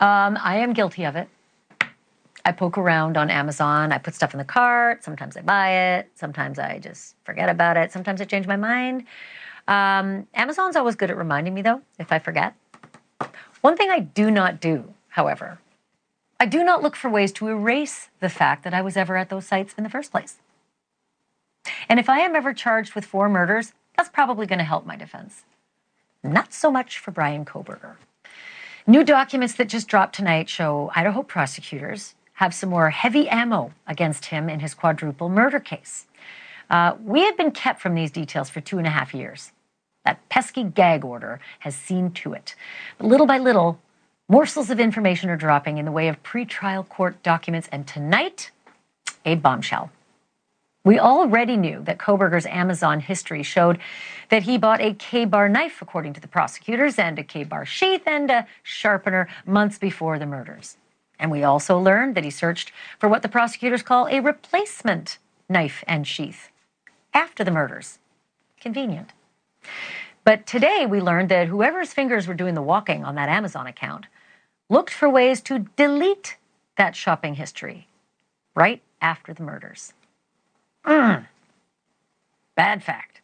I am guilty of it. I poke around on Amazon. I put stuff in the cart. Sometimes I buy it. Sometimes I just forget about it. Sometimes I change my mind. Amazon's always good at reminding me, though, if I forget. One thing I do not do, however, I do not look for ways to erase the fact that I was ever at those sites in the first place. And if I am ever charged with 4 murders, that's probably going to help my defense. Not so much for Bryan Kohberger. New documents that just dropped tonight show Idaho prosecutors have some more heavy ammo against him in his quadruple murder case. We have been kept from these details for 2.5 years. That pesky gag order has seen to it. But little by little, morsels of information are dropping in the way of pretrial court documents, and tonight, a bombshell. We already knew that Kohberger's Amazon history showed that he bought a K-bar knife, according to the prosecutors, and a K-bar sheath and a sharpener months before the murders. And we also learned that he searched for what the prosecutors call a replacement knife and sheath after the murders. Convenient. But today we learned that whoever's fingers were doing the walking on that Amazon account looked for ways to delete that shopping history right after the murders. Bad fact.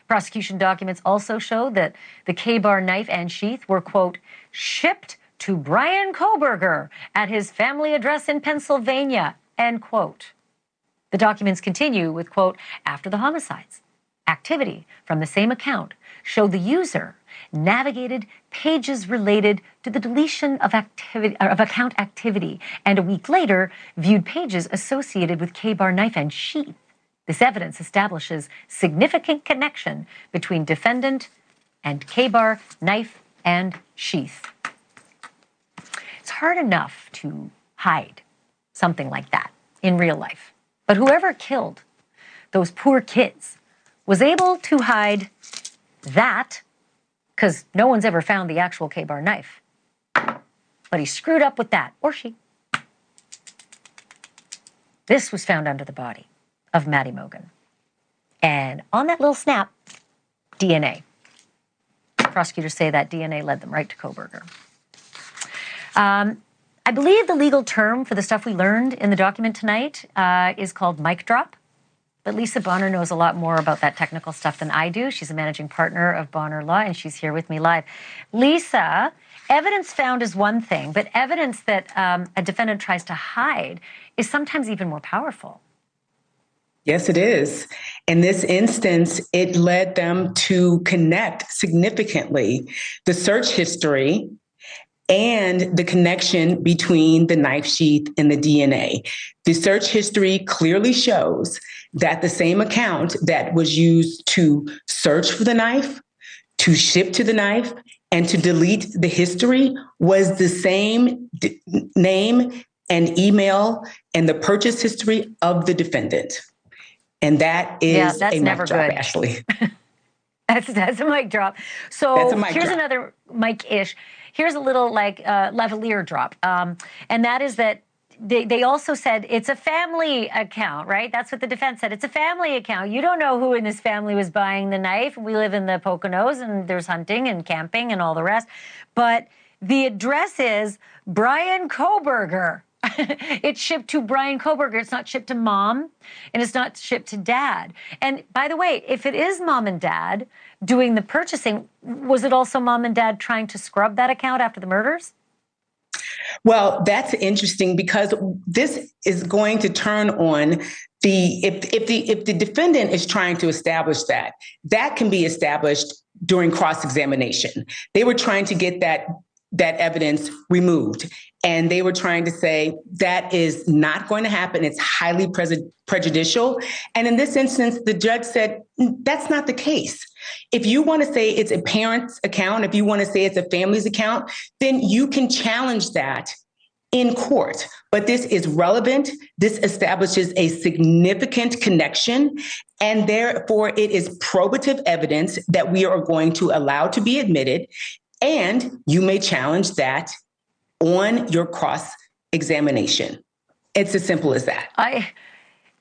Prosecution documents also show that the K-bar knife and sheath were, quote, shipped to Bryan Kohberger at his family address in Pennsylvania, end quote. The documents continue with, quote, after the homicides, activity from the same account showed the user navigated pages related to the deletion of account activity, and a week later viewed pages associated with K-bar knife and sheath. This evidence establishes significant connection between defendant and K-bar knife and sheath. It's hard enough to hide something like that in real life, but whoever killed those poor kids was able to hide that, because no one's ever found the actual K-bar knife. But he screwed up with that, or she. This was found under the body of Maddie Mogan. And on that little snap, DNA. Prosecutors say that DNA led them right to Kohberger. I believe the legal term for the stuff we learned in the document tonight is called mic drop. But Lisa Bonner knows a lot more about that technical stuff than I do. She's a managing partner of Bonner Law, and she's here with me live. Lisa, evidence found is one thing, but evidence that a defendant tries to hide is sometimes even more powerful. Yes, it is. In this instance, it led them to connect significantly the search history and the connection between the knife sheath and the DNA. The search history clearly shows that the same account that was used to search for the knife, to ship to the knife, and to delete the history was the same name and email and the purchase history of the defendant. And that is that's a never mic drop, good. Ashleigh. That's a mic drop. So here's drop. Another mic-ish. Here's a little lavalier drop. And that is that they also said it's a family account, right? That's what the defense said. It's a family account. You don't know who in this family was buying the knife. We live in the Poconos, and there's hunting and camping and all the rest. But the address is Bryan Kohberger. It's shipped to Bryan Kohberger. It's not shipped to mom, and it's not shipped to dad. And by the way, if it is mom and dad doing the purchasing, was it also mom and dad trying to scrub that account after the murders? Well, that's interesting because this is going to turn on if the defendant is trying to establish that can be established during cross-examination. They were trying to get that evidence removed. And they were trying to say that is not going to happen. It's highly prejudicial. And in this instance, the judge said, that's not the case. If you want to say it's a parent's account, if you want to say it's a family's account, then you can challenge that in court. But this is relevant. This establishes a significant connection. And therefore, it is probative evidence that we are going to allow to be admitted. And you may challenge that on your cross-examination. It's as simple as that.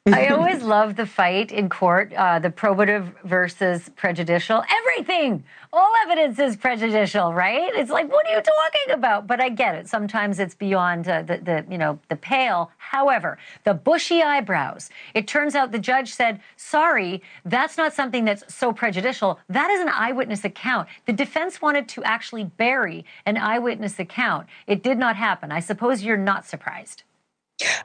I always love the fight in court, the probative versus prejudicial. Everything, all evidence is prejudicial, right? It's like, what are you talking about? But I get it. Sometimes it's beyond the pale. However, the bushy eyebrows. It turns out the judge said, sorry, that's not something that's so prejudicial. That is an eyewitness account. The defense wanted to actually bury an eyewitness account. It did not happen. I suppose you're not surprised.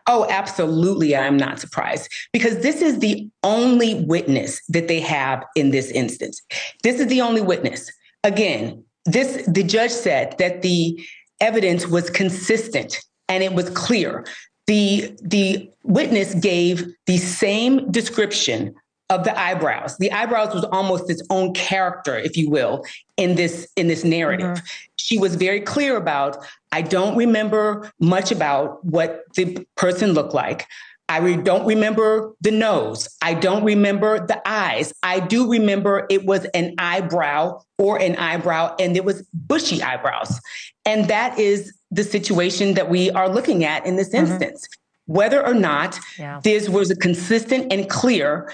Oh, absolutely. I'm not surprised because this is the only witness that they have in this instance. This is the only witness. Again, the judge said that the evidence was consistent and it was clear. The witness gave the same description of the eyebrows. The eyebrows was almost its own character, if you will, in this narrative. Mm-hmm. She was very clear about, I don't remember much about what the person looked like. I don't remember the nose. I don't remember the eyes. I do remember it was an eyebrow and it was bushy eyebrows. And that is the situation that we are looking at in this instance. Whether or not this was a consistent and clear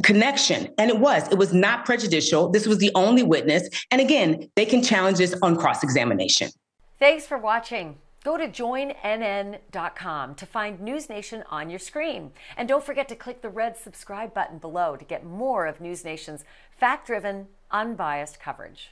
connection. And it was not prejudicial. This was the only witness. And again, they can challenge this on cross-examination. Thanks for watching. Go to joinnn.com to find News Nation on your screen. And don't forget to click the red subscribe button below to get more of News Nation's fact-driven, unbiased coverage.